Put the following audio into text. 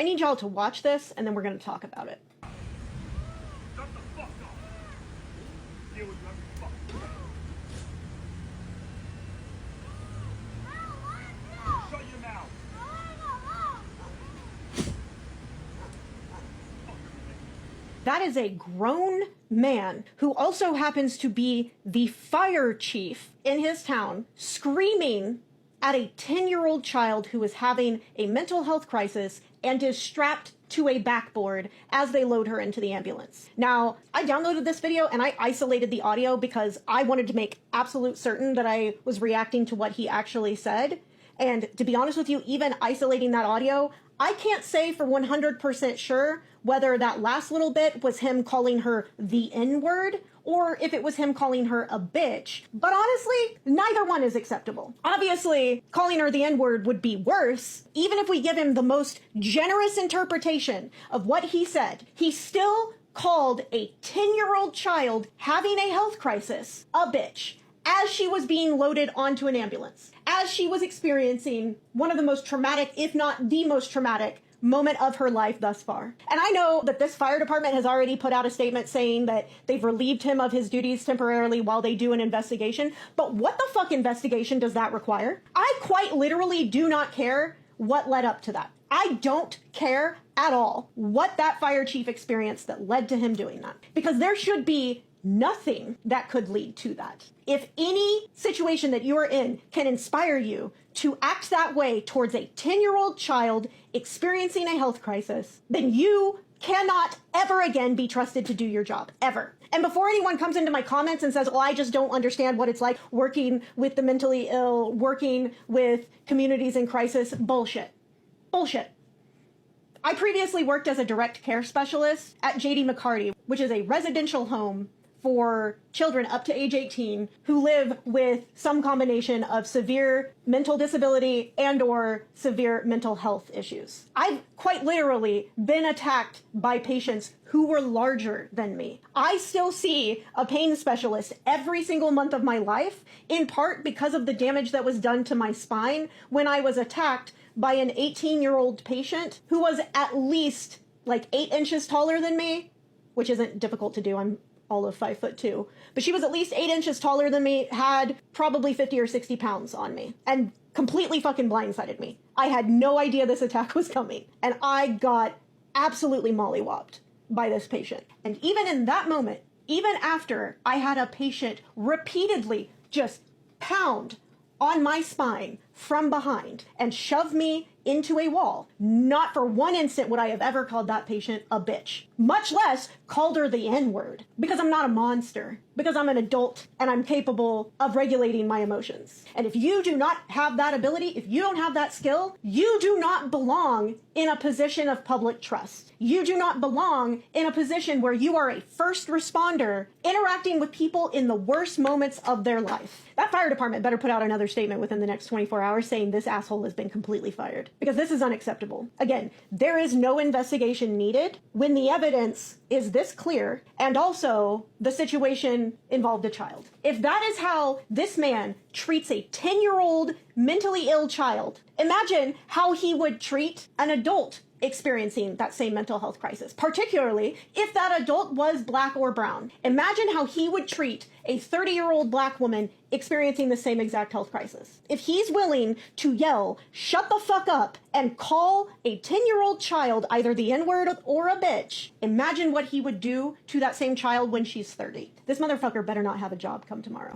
need y'all to watch this, and then we're going to talk about it. Shut the fuck up. Deal with your fuck. Shut your mouth. That is a grown man who also happens to be the fire chief in his town, screaming at a 10-year-old child who is having a mental health crisis and is strapped to a backboard as they load her into the ambulance. Now, I downloaded this video and I isolated the audio because I wanted to make absolute certain that I was reacting to what he actually said. And to be honest with you, even isolating that audio, I can't say for 100% sure whether that last little bit was him calling her the N-word or if it was him calling her a bitch. But honestly, neither one is acceptable. Obviously, calling her the N-word would be worse. Even if we give him the most generous interpretation of what he said, he still called a 10-year-old child having a health crisis a bitch as she was being loaded onto an ambulance, as she was experiencing one of the most traumatic, if not the most traumatic, moment of her life thus far. And I know that this fire department has already put out a statement saying that they've relieved him of his duties temporarily while they do an investigation, but what the fuck investigation does that require? I quite literally do not care what led up to that. I don't care at all what that fire chief experienced that led to him doing that, because there should be nothing that could lead to that. If any situation that you are in can inspire you to act that way towards a 10-year-old child experiencing a health crisis, then you cannot ever again be trusted to do your job, ever. And before anyone comes into my comments and says, oh, I just don't understand what it's like working with the mentally ill, working with communities in crisis, bullshit. Bullshit. I previously worked as a direct care specialist at J.D. McCarty, which is a residential home for children up to age 18 who live with some combination of severe mental disability and or severe mental health issues. I've quite literally been attacked by patients who were larger than me. I still see a pain specialist every single month of my life, in part because of the damage that was done to my spine when I was attacked by an 18-year-old patient who was at least like 8 inches taller than me, which isn't difficult to do. I'm all of 5'2", but she was at least 8 inches taller than me, had probably 50 or 60 pounds on me, and completely fucking blindsided me. I had no idea this attack was coming, and I got absolutely mollywopped by this patient. And even in that moment, even after I had a patient repeatedly just pound on my spine from behind and shove me into a wall, not for one instant would I have ever called that patient a bitch, much less called her the N-word, because I'm not a monster, because I'm an adult and I'm capable of regulating my emotions. And if you do not have that ability, if you don't have that skill, you do not belong in a position of public trust. You do not belong in a position where you are a first responder interacting with people in the worst moments of their life. That fire department better put out another statement within the next 24 hours saying this asshole has been completely fired, because this is unacceptable. Again, there is no investigation needed when the evidence is this clear, and also the situation involved a child. If that is how this man treats a 10-year-old mentally ill child, imagine how he would treat an adult experiencing that same mental health crisis, particularly if that adult was black or brown. Imagine how he would treat a 30-year-old black woman experiencing the same exact health crisis. If he's willing to yell, shut the fuck up, and call a 10-year-old child either the N-word or a bitch, imagine what he would do to that same child when she's 30. This motherfucker better not have a job come tomorrow.